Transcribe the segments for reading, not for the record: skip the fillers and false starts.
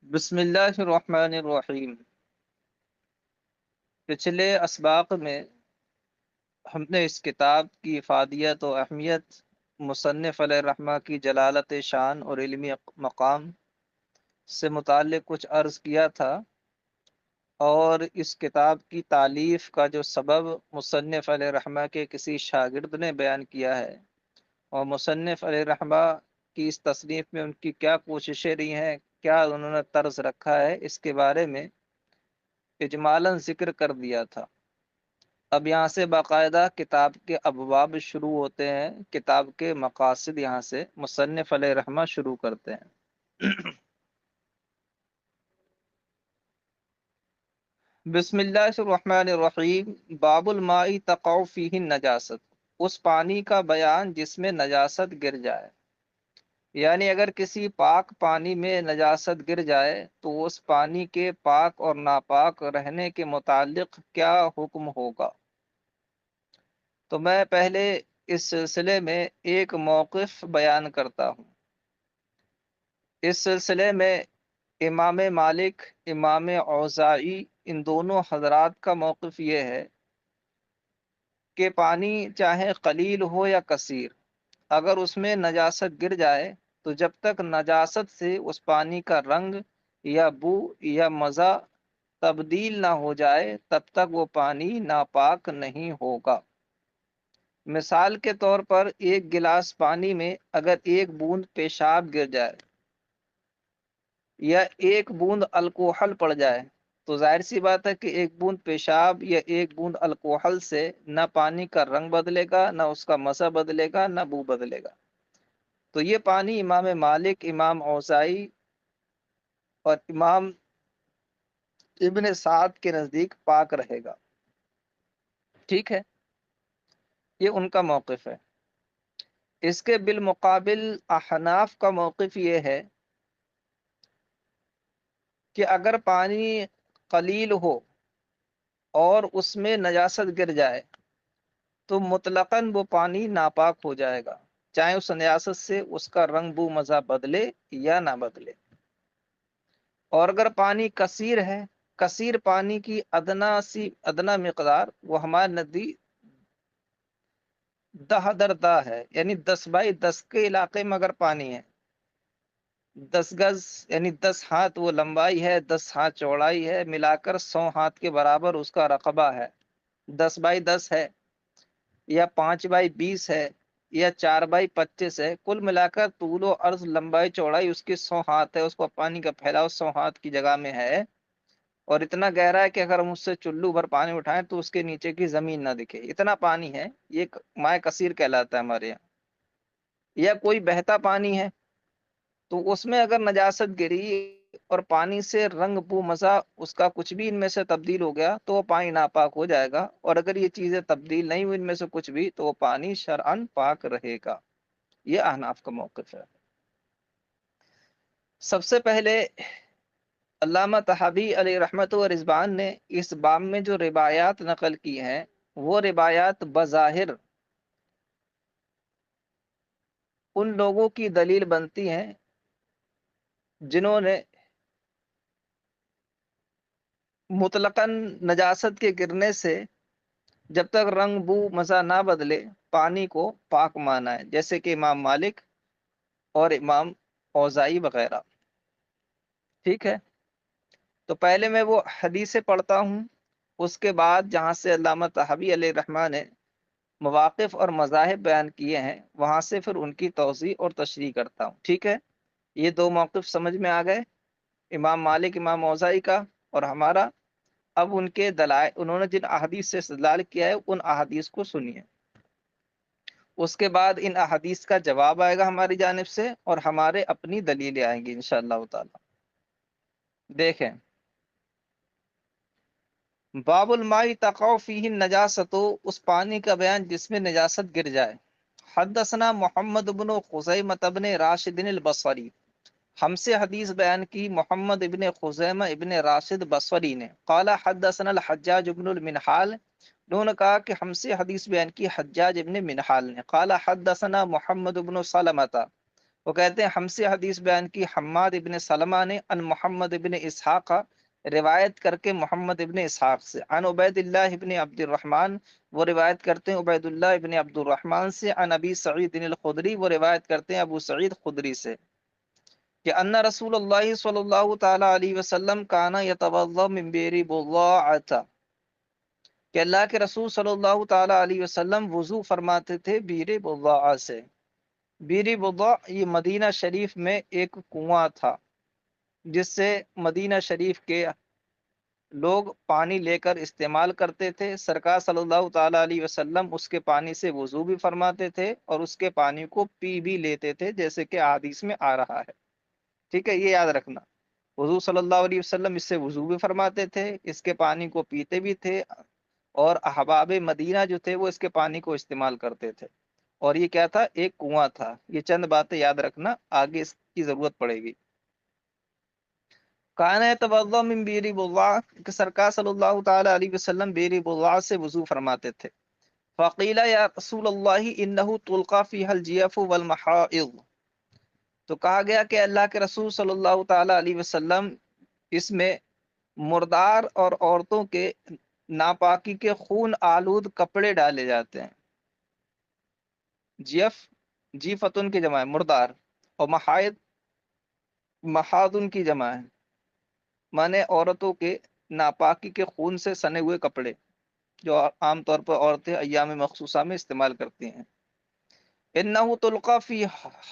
بسم اللہ الرحمن الرحیم۔ پچھلے اسباق میں ہم نے اس کتاب کی افادیت و اہمیت، مصنف علیہ الرحمہ کی جلالت شان اور علمی مقام سے متعلق کچھ عرض کیا تھا، اور اس کتاب کی تالیف کا جو سبب مصنف علیہ الرحمہ کے کسی شاگرد نے بیان کیا ہے، اور مصنف علیہ الرحمہ کی اس تصنیف میں ان کی کیا کوششیں رہی ہیں، کیا انہوں نے طرز رکھا ہے، اس کے بارے میں اجمالاً ذکر کر دیا تھا۔ اب یہاں سے باقاعدہ کتاب کے ابواب شروع ہوتے ہیں، کتاب کے مقاصد یہاں سے مصنف علیہ رحمہ شروع کرتے ہیں۔ بسم اللہ الرحمن الرحیم۔ باب الماء تقع فیہ النجاست، اس پانی کا بیان جس میں نجاست گر جائے، یعنی اگر کسی پاک پانی میں نجاست گر جائے تو اس پانی کے پاک اور ناپاک رہنے کے متعلق کیا حکم ہوگا۔ تو میں پہلے اس سلسلے میں ایک موقف بیان کرتا ہوں۔ اس سلسلے میں امام مالک، امام اوزاعی، ان دونوں حضرات کا موقف یہ ہے کہ پانی چاہے قلیل ہو یا کثیر، اگر اس میں نجاست گر جائے تو جب تک نجاست سے اس پانی کا رنگ یا بو یا مزہ تبدیل نہ ہو جائے تب تک وہ پانی ناپاک نہیں ہوگا۔ مثال کے طور پر ایک گلاس پانی میں اگر ایک بوند پیشاب گر جائے یا ایک بوند الکوحل پڑ جائے تو ظاہر سی بات ہے کہ ایک بوند پیشاب یا ایک بوند الکوحل سے نہ پانی کا رنگ بدلے گا، نہ اس کا مزہ بدلے گا، نہ بو بدلے گا۔ تو یہ پانی امام مالک، امام اوزاعی اور امام ابن سعد کے نزدیک پاک رہے گا۔ ٹھیک ہے، یہ ان کا موقف ہے۔ اس کے بالمقابل احناف کا موقف یہ ہے کہ اگر پانی قلیل ہو اور اس میں نجاست گر جائے تو مطلقاً وہ پانی ناپاک ہو جائے گا، چاہے اس نجاست سے اس کا رنگ بو مزہ بدلے یا نہ بدلے۔ اور اگر پانی کثیر ہے، کثیر پانی کی ادنا مقدار وہ ہمارے ندی دہ در دہ ہے، یعنی 10 بائی 10 کے علاقے میں اگر پانی ہے، 10 گز یعنی 10 ہاتھ وہ لمبائی ہے، 10 ہاتھ چوڑائی ہے، ملا کر 100 ہاتھ کے برابر اس کا رقبہ ہے، 10 بائی 10 ہے یا 5 بائی 20 ہے یا 4 بائی 25 ہے، کل ملا کر طول و عرض لمبائی چوڑائی اس کی 100 ہاتھ ہے، اس کو پانی کا پھیلاؤ 100 ہاتھ کی جگہ میں ہے، اور اتنا گہرا ہے کہ اگر ہم اس سے چلو بھر پانی اٹھائیں تو اس کے نیچے کی زمین نہ دکھے، اتنا پانی ہے، یہ مائع کثیر کہلاتا ہے ہمارے یہاں۔ یا کوئی بہتا پانی ہے تو اس میں اگر نجاست گری اور پانی سے رنگ بو مزہ اس کا کچھ بھی ان میں سے تبدیل ہو گیا تو وہ پانی ناپاک ہو جائے گا، اور اگر یہ چیزیں تبدیل نہیں ہوئی ان میں سے کچھ بھی تو وہ پانی شرعاً پاک رہے گا۔ یہ احناف کا موقف ہے۔ سب سے پہلے علامہ طحاوی علیہ رحمت و رضوان نے اس باب میں جو روایات نقل کی ہیں وہ روایات بظاہر ان لوگوں کی دلیل بنتی ہیں جنہوں نے مطلقاً نجاست کے گرنے سے جب تک رنگ بو مزہ نہ بدلے پانی کو پاک مانا ہے، جیسے کہ امام مالک اور امام اوزاعی وغیرہ۔ ٹھیک ہے، تو پہلے میں وہ حدیثیں پڑھتا ہوں، اس کے بعد جہاں سے علامہ طحاوی علیہ الرحمہ نے مواقف اور مذاہب بیان کیے ہیں وہاں سے پھر ان کی توضیح اور تشریح کرتا ہوں۔ ٹھیک ہے، یہ دو موقف سمجھ میں آ گئے، امام مالک، امام اوزاعی کا اور ہمارا۔ اب ان کے دلائل، انہوں نے جن احادیث سے استدلال کیا ہے ان احادیث کو سنیے، اس کے بعد ان احادیث کا جواب آئے گا ہماری جانب سے اور ہمارے اپنی دلیلیں آئیں گی انشاءاللہ تعالی۔ دیکھیں، باب الماء تقع فیہ النجاست، اس پانی کا بیان جس میں نجاست گر جائے۔ حدثنا محمد بن خزیمہ بن راشد البصری، ہم سے حدیث بیان کی محمد ابن خزیمہ ابن راشد بصری نے، قال حدثنا الحجاج ابن المنحال، انہوں نے کہا کہ ہم سے حدیث بیان کی حجاج ابن منحال نے، قال حدثنا محمد ابن سلمہ، وہ کہتے ہیں ہم سے حدیث بیان کی حماد ابن سلمہ نے ان محمد ابن اسحاق، روایت کر کے محمد ابن اسحاق سے، ان عبید اللہ ابن عبد الرحمن، وہ روایت کرتے ہیں عبید اللہ ابن عبد الرحمن سے، ان ابی سعید الخدری، وہ روایت کرتے ہیں ابو سعید خدری سے، کہ ان رسول اللہ صلی اللہ تعالی علیہ وسلم کانا یتوضا من بئر بضاعۃ، کہ اللہ کے رسول صلی اللہ تعالی علیہ وسلم وضو فرماتے تھے بئر بضاعہ سے۔ بئر بضاع یہ مدینہ شریف میں ایک کنواں تھا جس سے مدینہ شریف کے لوگ پانی لے کر استعمال کرتے تھے۔ سرکار صلی اللہ تعالی علیہ وسلم اس کے پانی سے وضو بھی فرماتے تھے اور اس کے پانی کو پی بھی لیتے تھے، جیسے کہ حدیث میں آ رہا ہے۔ ٹھیک ہے، یہ یاد رکھنا، حضور صلی اللہ علیہ وسلم اس سے وضو بھی فرماتے تھے، اس کے پانی کو پیتے بھی تھے، اور احباب مدینہ جو تھے وہ اس کے پانی کو استعمال کرتے تھے، اور یہ کیا تھا؟ ایک کنواں تھا۔ یہ چند باتیں یاد رکھنا، آگے اس کی ضرورت پڑے گی۔ کان یتوضا من بئر بضاع، کہ سرکار صلی اللہ تعالی علیہ وسلم بئر بضاع سے وضو فرماتے تھے۔ فقیل یا رسول اللہ انہ تلقى فیہا الجیف والمحائض، تو کہا گیا کہ اللہ کے رسول صلی اللہ تعالی علیہ وسلم اس میں مردار اور عورتوں کے ناپاکی کے خون آلود کپڑے ڈالے جاتے ہیں۔ جیف، جیفتن کی جمع ہے مردار، اور محائض، محاذن کی جمع ہے، مانے عورتوں کے ناپاکی کے خون سے سنے ہوئے کپڑے جو عام طور پر عورتیں ایام مخصوصہ میں استعمال کرتی ہیں۔ انہ تلقى فی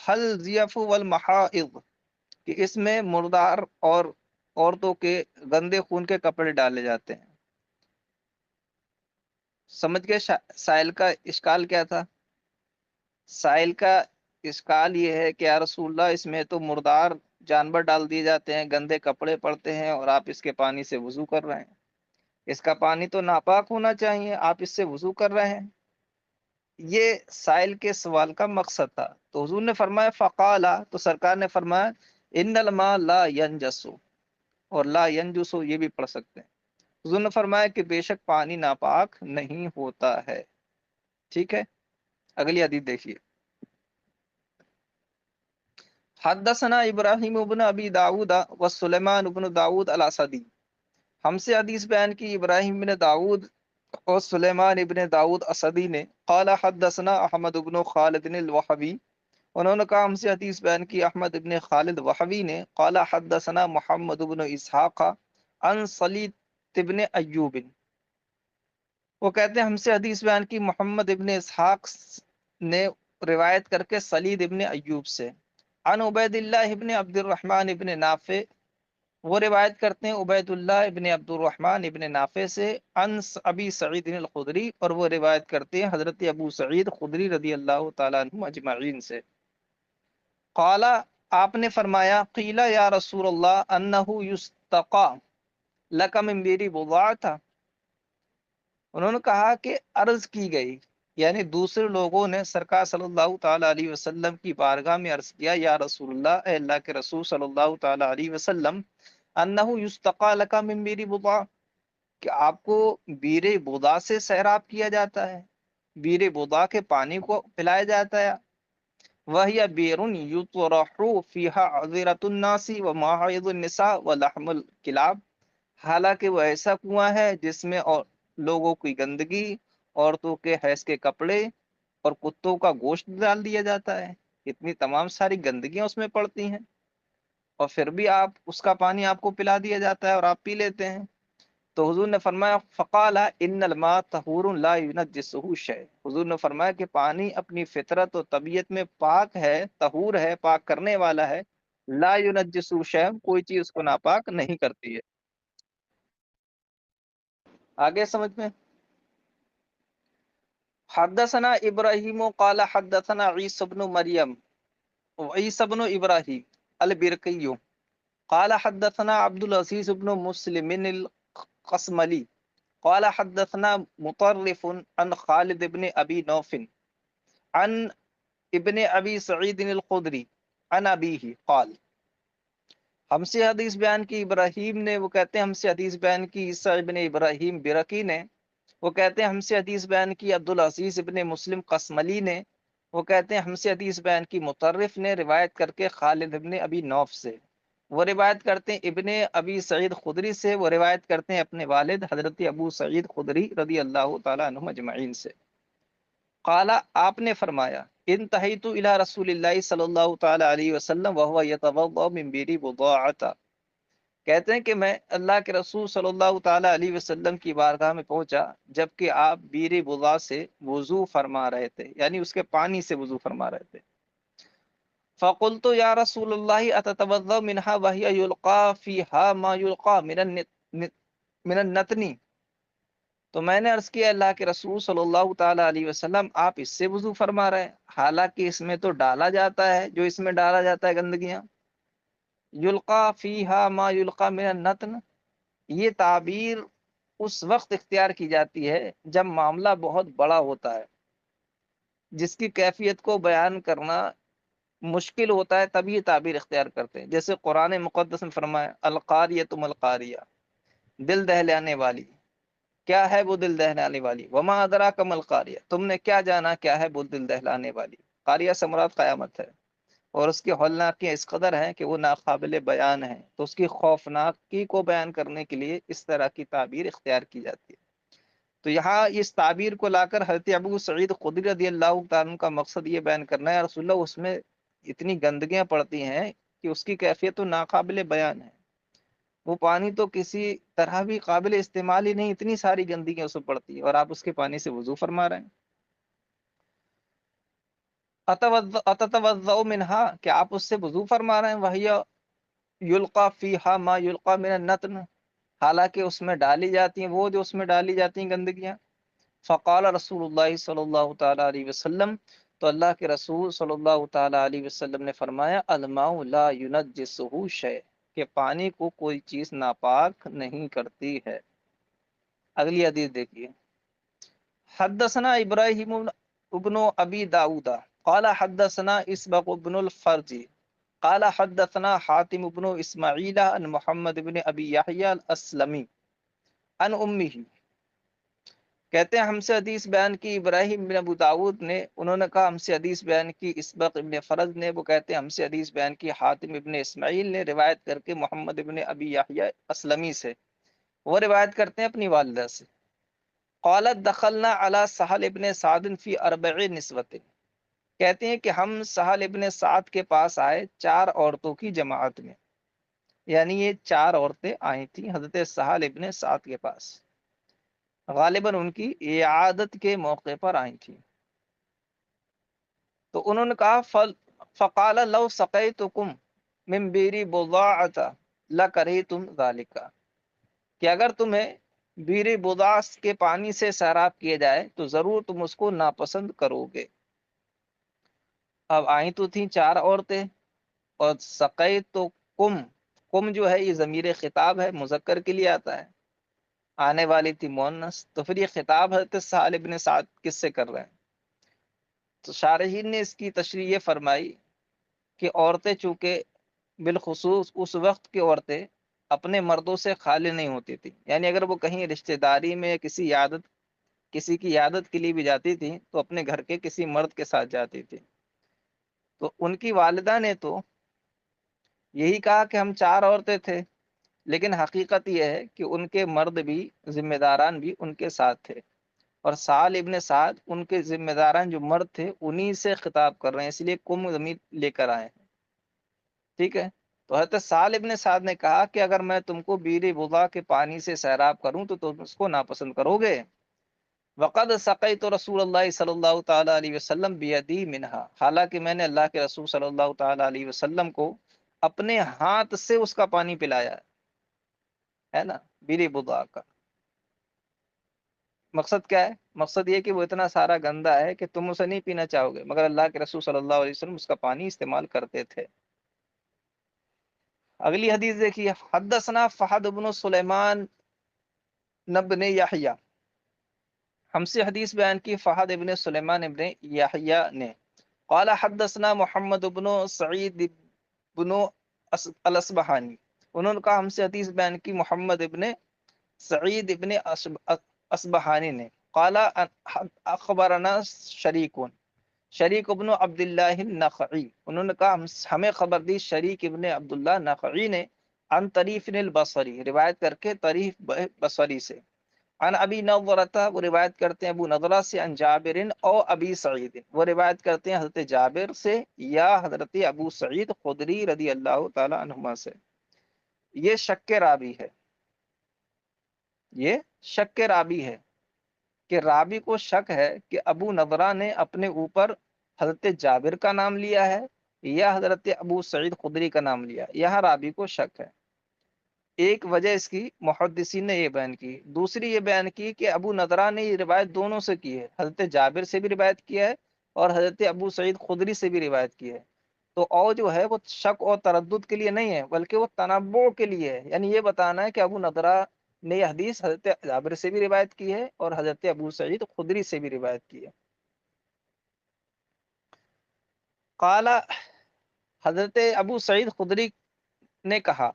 حل ضیف والمحائض، کہ اس میں مردار اور عورتوں کے گندے خون کے کپڑے ڈالے جاتے ہیں۔ سمجھ گئے سائل کا اشکال کیا تھا؟ سائل کا اشکال یہ ہے کہ یا رسول اللہ اس میں تو مردار جانور ڈال دیے جاتے ہیں، گندے کپڑے پڑتے ہیں، اور آپ اس کے پانی سے وضو کر رہے ہیں، اس کا پانی تو ناپاک ہونا چاہیے، آپ اس سے وضو کر رہے ہیں۔ یہ سائل کے سوال کا مقصد تھا۔ تو حضور نے فرمایا فقالا، تو سرکار نے فرمایا ان الماء لا ینجس، اور لا ینجس یہ بھی پڑھ سکتے ہیں۔ حضور نے فرمایا کہ بے شک پانی ناپاک نہیں ہوتا ہے۔ ٹھیک ہے، اگلی حدیث دیکھیے۔ حدثنا ابراہیم ابن ابی داود و سلیمان ابن داود الاسدی، ہم سے حدیث بیان کی ابراہیم بن داود اور سلیمان ابن داود اسدی نے، قال حدثنا احمد ابن خالد الوحوی، انہوں نے کہا ہم سے حدیث بیان کی احمد ابن خالد وحوی نے، قال حدثنا محمد ابن اسحاق عن صلیت ابن ایوب، وہ کہتے ہیں ہم سے حدیث بیان کی محمد ابن اسحاق نے روایت کر کے سلید ابن ایوب سے، عن عبید اللہ ابن عبد الرحمن ابن نافع، وہ روایت کرتے ہیں عبید اللہ ابن عبد الرحمن ابن نافع سے، عن ابی سعید الخدری، اور وہ روایت کرتے ہیں حضرت ابو سعید خدری رضی اللہ تعالیٰ عنہ اجمعین سے، قال، آپ نے فرمایا، قیل یا رسول اللہ انہ یستقى لک من بئر بضاعۃ، انہوں نے کہا کہ عرض کی گئی، یعنی دوسرے لوگوں نے سرکار صلی اللہ تعالی علیہ وسلم کی بارگاہ میں عرض کیا، یا رسول اللہ، اے اللہ کے رسول صلی اللہ تعالی علیہ وسلم، انہ یستقى لک من بئر بضاع، کہ آپ کو بئر بضاع سے سیراب کیا جاتا ہے، بئر بضاع کے پانی کو پلایا جاتا ہے، وَهِيَ بِئْرٌ يُطْرَحُ فِيهَا عَذِرَةُ النَّاسِ وَمَحَاضُ النِّسَاءِ وَلَحْمُ الْكِلَابِ، حالانکہ وہ ایسا کنواں ہے جس میں لوگوں کی گندگی، عورتوں کے حیض کے کپڑے اور کتوں کا گوشت ڈال دیا جاتا ہے، اتنی تمام ساری گندگیاں اس میں پڑتی ہیں، اور پھر بھی آپ اس کا پانی آپ کو پلا دیا جاتا ہے اور آپ پی لیتے ہیں۔ تو حضور نے فرمایا فقال ان الماء طہور لا ينجسه شيء، حضور نے فرمایا کہ پانی اپنی فطرت و طبیعت میں پاک ہے، طہور ہے، پاک کرنے والا ہے، لا ينجسه شيء، کوئی چیز اس کو ناپاک نہیں کرتی ہے۔ آگے سمجھ میں، حدثنا ابراہیم قال حدثنا عیسی بن مریم، عیسی بن ابراہیم البرقی، قال حدثنا عبد العزیز بن مسلم القسملی، قال حدثنا مطرف عن خالد بن ابی نوف عن ابن ابی سعید الخدری عن ابیہ قال، ہم سے حدیث بیان کی ابراہیم نے، وہ کہتے ہیں ہم سے حدیث بیان کی عیسی ابن ابراہیم برقی نے، وہ کہتے ہیں ہم سے حدیث بیان کی عبد العزیز ابن مسلم قسملی نے، وہ کہتے ہیں ہم سے حدیث بیان کی مطرف نے روایت کر کے خالد ابن ابی نوف سے، وہ روایت کرتے ہیں ابن ابی سعید خدری سے، وہ روایت کرتے ہیں اپنے والد حضرت ابو سعید خدری رضی اللہ تعالیٰ عنہ اجمعین سے، قال آپ نے فرمایا انتہیت الی رسول اللہ صلی اللہ تعالیٰ علیہ وسلم وهو يتوضا من بئر بضاعۃ، کہتے ہیں کہ میں اللہ کے رسول صلی اللہ تعالیٰ علیہ وسلم کی بارگاہ میں پہنچا جبکہ آپ بیر بضاع سے وضو فرما رہے تھے، یعنی اس کے پانی سے وضو فرما رہے تھے۔ فقلت یا رسول اللہ اتتوضا منها وهي يلقى فيها ما يلقى من النتن، تو میں نے عرض کیا اللہ کے رسول صلی اللہ تعالیٰ علیہ وسلم آپ اس سے وضو فرما رہے ہیں حالانکہ اس میں تو ڈالا جاتا ہے جو اس میں ڈالا جاتا ہے گندگیاں، یلقا فیہا ما یلقا من النتن، یہ تعبیر اس وقت اختیار کی جاتی ہے جب معاملہ بہت بڑا ہوتا ہے، جس کی کیفیت کو بیان کرنا مشکل ہوتا ہے، تب یہ تعبیر اختیار کرتے ہیں۔ جیسے قرآن مقدس میں فرمایا القاریۃ القاریہ، دل دہلانے والی، کیا ہے وہ دل دہلانے والی، وما ادراک ما القاریہ، تم نے کیا جانا کیا ہے وہ دل دہلانے والی۔ قاریہ سے مراد قیامت ہے، اور اس کی ہولناکیاں اس قدر ہیں کہ وہ ناقابل بیان ہیں، تو اس کی خوفناکی کو بیان کرنے کے لیے اس طرح کی تعبیر اختیار کی جاتی ہے۔ تو یہاں اس تعبیر کو لا کر حضرت ابو سعید خدری رضی اللہ تعالیٰ عنہ کا مقصد یہ بیان کرنا ہے رسول اللہ اس میں اتنی گندگیاں پڑتی ہیں کہ اس کی کیفیت تو ناقابل بیان ہے، وہ پانی تو کسی طرح بھی قابل استعمال ہی نہیں، اتنی ساری گندگیاں اس میں پڑتی ہیں اور آپ اس کے پانی سے وضو فرما رہے ہیں۔ اتتوضؤ منہا، کہ آپ اس سے وضو فرما رہے ہیں، وہی یلقا فیہا ما یلقا من النتن، حالانکہ اس میں ڈالی جاتی ہیں وہ جو اس میں ڈالی جاتی ہیں گندگیاں۔ فقال رسول اللہ صلی اللہ تعالیٰ علیہ وسلم، تو اللہ کے رسول صلی اللہ تعالیٰ علیہ وسلم نے فرمایا الماء لا ينجسہ شیء، کہ پانی کو کوئی چیز ناپاک نہیں کرتی ہے۔ اگلی حدیث دیکھیے، حدثنا ابراہیم ابن ابی داؤد قال حدثنا اسبغ بن الفرج قال حدثنا حاتم بن اسماعیل عن محمد بن ابی یحییٰ الاسلمی عن امہ، کہتے ہیں ہم سے حدیث بیان کی ابراہیم بن ابو داود نے، انہوں نے کہا ہم سے حدیث بیان کی اسبغ ابن فرج نے، وہ کہتے ہیں ہم سے حدیث بیان کی حاتم ابن اسماعیل نے روایت کر کے محمد ابن ابی یحییٰ اسلمی سے، وہ روایت کرتے ہیں اپنی والدہ سے، قالت دخلنا علی سہل ابن سعد فی اربع نسوۃ، کہتے ہیں کہ ہم سہل ابن سعد کے پاس آئے 4 عورتوں کی جماعت میں، یعنی یہ 4 عورتیں آئی تھیں حضرت سہل ابن سعد کے پاس، غالباً ان کی عیادت کے موقع پر آئی تھیں۔ تو انہوں نے کہا فقال لو سقیتکم من بیر بضاعۃ لکرہتم ذالک، کہ اگر تمہیں بیر بضاع کے پانی سے سیراب کیا جائے تو ضرور تم اس کو ناپسند کرو گے۔ اب آئیں تو تھیں 4 عورتیں، اور سقیت تو کم جو ہے یہ ضمیر خطاب ہے، مذکر کے لیے آتا ہے، آنے والی تھی مؤنث، تو پھر یہ خطاب حضرت سہل ابن سعد کس سے کر رہے ہیں؟ تو شارحین نے اس کی تشریح یہ فرمائی کہ عورتیں چونکہ بالخصوص اس وقت کی عورتیں اپنے مردوں سے خالی نہیں ہوتی تھی، یعنی اگر وہ کہیں رشتہ داری میں یا کسی کی عیادت کے لیے بھی جاتی تھی تو اپنے گھر کے کسی مرد کے ساتھ جاتی تھی، تو ان کی والدہ نے تو یہی کہا کہ ہم 4 عورتیں تھے، لیکن حقیقت یہ ہے کہ ان کے مرد بھی ذمہ داران بھی ان کے ساتھ تھے، اور سال ابن سعد ان کے ذمہ داران جو مرد تھے انہی سے خطاب کر رہے ہیں، اس لیے کم ضمیر لے کر آئے ہیں، ٹھیک ہے۔ تو حضرت سال ابن سعد نے کہا کہ اگر میں تم کو بیر بضاع کے پانی سے سیراب کروں تو تم اس کو ناپسند کرو گے۔ وقد سقیت رسول اللہ صلی اللہ تعالیٰ علیہ وسلم بیدی منہا، حالانکہ میں نے اللہ کے رسول صلی اللہ تعالیٰ علیہ وسلم کو اپنے ہاتھ سے اس کا پانی پلایا ہے نا، بیر بضاع کا۔ مقصد کیا ہے؟ مقصد یہ کہ وہ اتنا سارا گندا ہے کہ تم اسے نہیں پینا چاہو گے، مگر اللہ کے رسول صلی اللہ علیہ وسلم اس کا پانی استعمال کرتے تھے۔ اگلی حدیث دیکھیے، حدثنا فہد بن سلیمان بن یحییٰ، ہم سے حدیث بیان کی فہد ابن سلیمان ابن یحییٰ نے، قال حدثنا محمد بن سعید بن الاصبہانی، انہوں نے کہا ہم سے حدیث بیان کی محمد ابن سعید ابن اصبہانی نے، قال اخبرنا شریکون، شریک ابن عبداللہ النخعی، انہوں نے کہا ہمیں خبر دی شریک ابن عبداللہ نخعی نے عن طریف البصری، روایت کر کے طریف بصری سے، عن ابی نضرہ، وہ روایت کرتے ہیں ابو نضرہ سے، عن جابر او ابی سعید، وہ روایت کرتے ہیں حضرت جابر سے یا حضرت ابو سعید خدری رضی اللہ تعالی عنہما سے۔ یہ شک رابی ہے، یہ شک رابی ہے کہ راوی کو شک ہے کہ ابو نضرہ نے اپنے اوپر حضرت جابر کا نام لیا ہے یا حضرت ابو سعید خدری کا نام لیا، یہاں راوی کو شک ہے۔ ایک وجہ اس کی محدثین نے یہ بیان کی، دوسری یہ بیان کی کہ ابو نضرہ نے یہ روایت دونوں سے کی ہے، حضرت جابر سے بھی روایت کیا ہے اور حضرت ابو سعید خدری سے بھی روایت کی ہے، تو اور جو ہے وہ شک اور تردد کے لیے نہیں ہے بلکہ وہ تنبع کے لیے ہے، یعنی یہ بتانا ہے کہ ابو نضرہ نے یہ حدیث حضرت جابر سے بھی روایت کی ہے اور حضرت ابو سعید خدری سے بھی روایت کی ہے۔ قال، حضرت ابو سعید خدری نے کہا،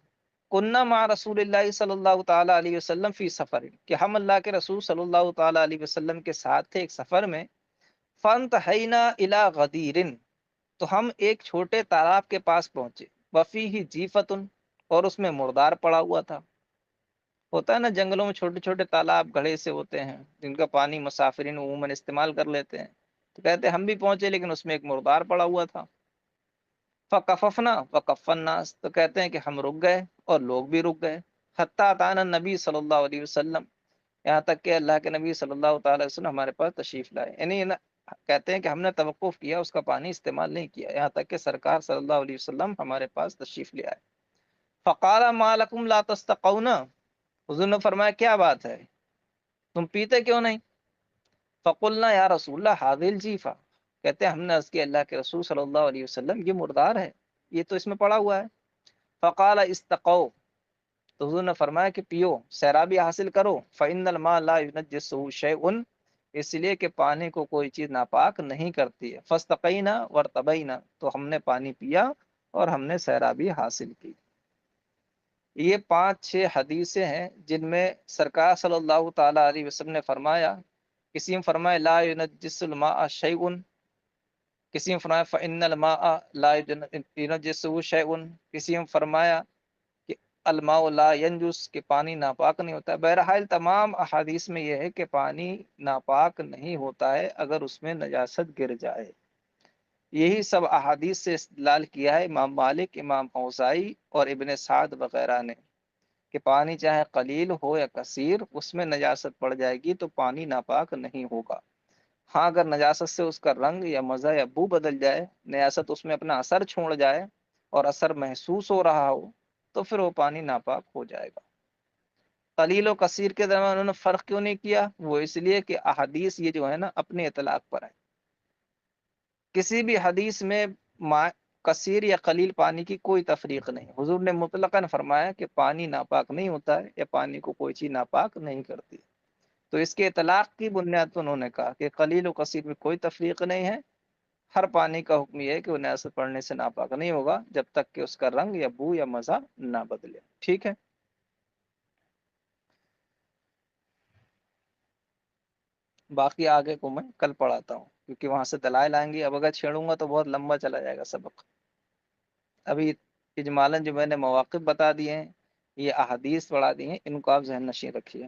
کننا مع رسول اللہ صلی اللہ تعالی علیہ وسلم فی سفر، کہ ہم اللہ کے رسول صلی اللہ تعالی علیہ وسلم کے ساتھ تھے ایک سفر میں، فانتہینا الی غدیر، تو ہم ایک چھوٹے تالاب کے پاس پہنچے، وفیہ جیفتن، اور اس میں مردار پڑا ہوا تھا۔ ہوتا ہے نا جنگلوں میں چھوٹے چھوٹے تالاب گڑھے سے ہوتے ہیں جن کا پانی مسافرین عموماً استعمال کر لیتے ہیں، تو کہتے ہیں ہم بھی پہنچے لیکن اس میں ایک مردار پڑا ہوا تھا۔ فکففنا وکف الناس، تو کہتے ہیں کہ ہم رک گئے اور لوگ بھی رک گئے، حتی اتانا نبی صلی اللہ علیہ وسلم، یہاں تک کہ اللہ کے نبی صلی اللہ تعالی وسلم ہمارے پاس تشریف لائے، یعنی کہتے ہیں کہ ہم نے توقف کیا، اس کا پانی استعمال نہیں کیا، یہاں تک کہ سرکار صلی اللہ علیہ وسلم ہمارے پاس تشریف لے آئے۔ فقال ما لکم لا تستقون، حضور نے فرمایا کیا بات ہے تم پیتے کیوں نہیں؟ فقلنا یا رسول اللہ هذه الجیفہ، کہتے ہیں ہم نے عرض کیا اللہ کے رسول صلی اللہ علیہ وسلم یہ مردار ہے، یہ تو اس میں پڑا ہوا ہے۔ فقال استقوا، تو حضور نے فرمایا کہ پیو، سیرابی حاصل کرو، فإن الماء لا ينجسه شيء، اس لیے کہ پانی کو کوئی چیز ناپاک نہیں کرتی ہے۔ فاستقینا وارتبینا، تو ہم نے پانی پیا اور ہم نے سیرابی حاصل کی۔ یہ 5-6 حدیثیں ہیں جن میں سرکار صلی اللہ تعالی علیہ وسلم نے فرمایا، کسی میں فرمایا لا ينجس الماء شيء، کسی میں فرمایا فإن الماء لا ينجسه شيء، کسی میں فرمایا کہ الماء لا ينجس، کہ پانی ناپاک نہیں ہوتا ہے۔ بہرحال تمام احادیث میں یہ ہے کہ پانی ناپاک نہیں ہوتا ہے اگر اس میں نجاست گر جائے۔ یہی سب احادیث سے استدلال کیا ہے امام مالک، امام اوزاعی اور ابن سعد وغیرہ نے، کہ پانی چاہے قلیل ہو یا کثیر اس میں نجاست پڑ جائے گی تو پانی ناپاک نہیں ہوگا۔ ہاں اگر نجاست سے اس کا رنگ یا مزہ یا بو بدل جائے، نجاست اس میں اپنا اثر چھوڑ جائے اور اثر محسوس ہو رہا ہو، تو پھر وہ پانی ناپاک ہو جائے گا۔ قلیل و کثیر کے درمیان انہوں نے فرق کیوں نہیں کیا؟ وہ اس لیے کہ احادیث یہ جو ہے نا اپنے اطلاق پر ہے، کسی بھی حدیث میں کثیر یا قلیل پانی کی کوئی تفریق نہیں، حضور نے مطلقاً فرمایا کہ پانی ناپاک نہیں ہوتا ہے یا پانی کو کوئی چیز ناپاک نہیں کرتی، تو اس کے اطلاق کی بنیاد پر انہوں نے کہا کہ قلیل و کثیر میں کوئی تفریق نہیں ہے، ہر پانی کا حکم یہ ہے کہ وہ نجاست پڑنے سے ناپاک نہیں ہوگا جب تک کہ اس کا رنگ یا بو یا مزہ نہ بدلے۔ ٹھیک ہے، باقی آگے کو میں کل پڑھاتا ہوں کیونکہ وہاں سے دلائل آئیں گی، اب اگر چھیڑوں گا تو بہت لمبا چلا جائے گا سبق۔ ابھی اجمالاً جو میں نے مواقف بتا دیے ہیں، یہ احادیث پڑھا دی ہیں، ان کو آپ ذہن نشین رکھیے۔